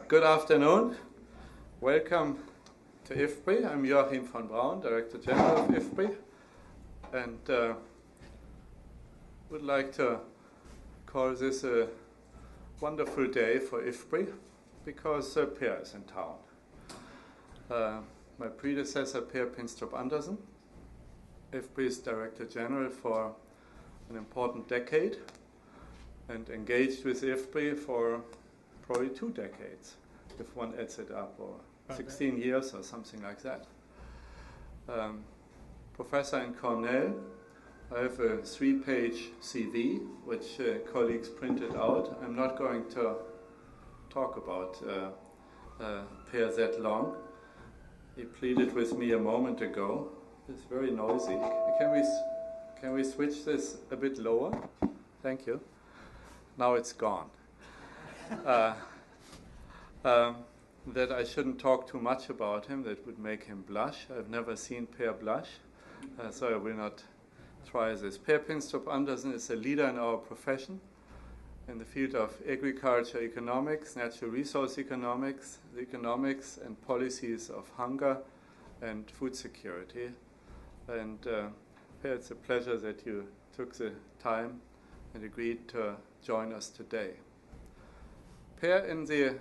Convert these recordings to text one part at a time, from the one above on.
Good afternoon. Welcome to IFPRI. I'm Joachim von Braun, Director General of IFPRI, and would like to call this a wonderful day for IFPRI because Per is in town. My predecessor, Per Pinstrup Andersen, IFPRI's Director General for an important decade and engaged with IFPRI for probably 2 decades, if one adds it up, or 16 years or something like that. Professor in Cornell. I have a 3-page CV, which colleagues printed out. I'm not going to talk about Per that long. He pleaded with me a moment ago. It's very noisy. Can we switch this a bit lower? Thank you. Now it's gone. That I shouldn't talk too much about him. That would make him blush. I've never seen Per blush, so I will not try this. Per Pinstrup Andersen is a leader in our profession in the field of agriculture economics, natural resource economics, the economics and policies of hunger and food security. And Per, it's a pleasure that you took the time and agreed to join us today. Per, in the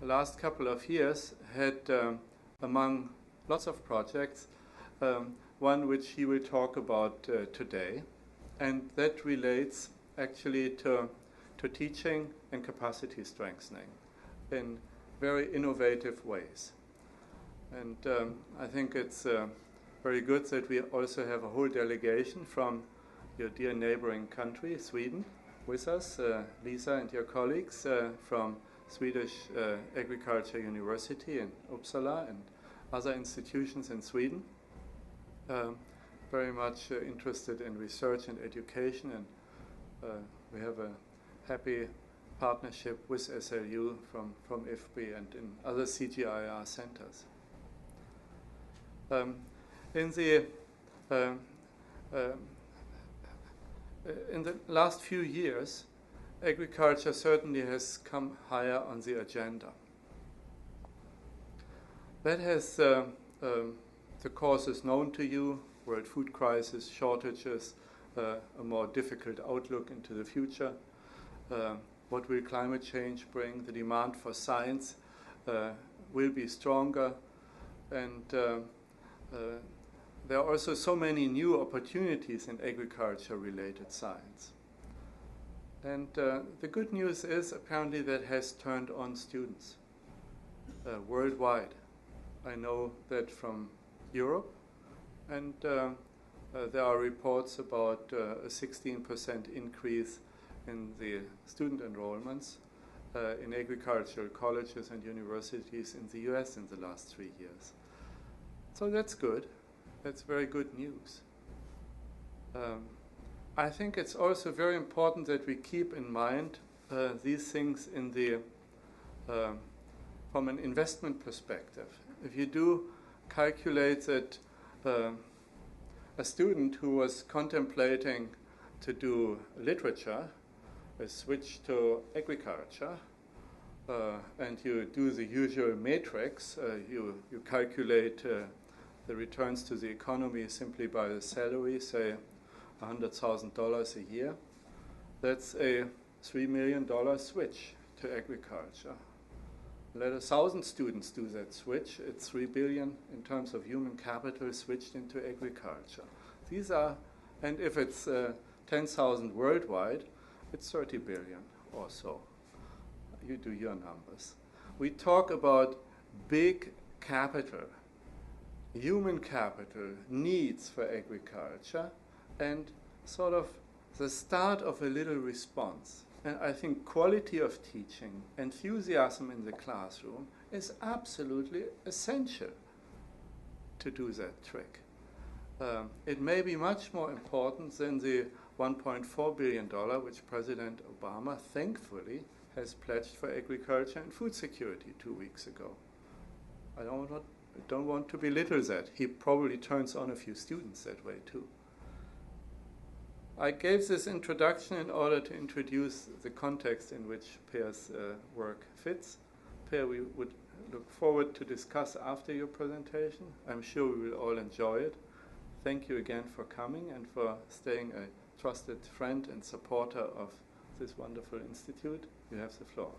last couple of years, had, among lots of projects, one which he will talk about today, and that relates actually to teaching and capacity strengthening in very innovative ways. And I think it's very good that we also have a whole delegation from your dear neighboring country, Sweden, with us, Lisa and your colleagues from Swedish Agriculture University in Uppsala and other institutions in Sweden. Very much interested in research and education, and we have a happy partnership with SLU from IFPRI and in other CGIAR centers. In the last few years, agriculture certainly has come higher on the agenda. That has the causes known to you: world food crisis, shortages, a more difficult outlook into the future. What will climate change bring? The demand for science will be stronger, and there are also so many new opportunities in agriculture-related science. And the good news is apparently that has turned on students worldwide. I know that from Europe, and there are reports about a 16% increase in the student enrollments in agricultural colleges and universities in the US in the last 3 years. So that's good. That's very good news. I think it's also very important that we keep in mind these things in the from an investment perspective. If you do calculate that a student who was contemplating to do literature switch to agriculture, and you do the usual matrix, you calculate the returns to the economy simply by the salary, say $100,000 a year. That's a $3 million switch to agriculture. Let 1,000 students do that switch. It's $3 billion in terms of human capital switched into agriculture. These are, and if it's 10,000 worldwide, it's 30 billion or so. You do your numbers. We talk about big capital, human capital needs for agriculture, and sort of the start of a little response. And I think quality of teaching, enthusiasm in the classroom is absolutely essential to do that trick. It may be much more important than the $1.4 billion which President Obama, thankfully, has pledged for agriculture and food security 2 weeks ago. I don't want to belittle that. He probably turns on a few students that way too. I gave this introduction in order to introduce the context in which Per's work fits. pair we would look forward to discuss after your presentation. I'm sure we will all enjoy it. Thank you again for coming and for staying a trusted friend and supporter of this wonderful institute. You have the floor.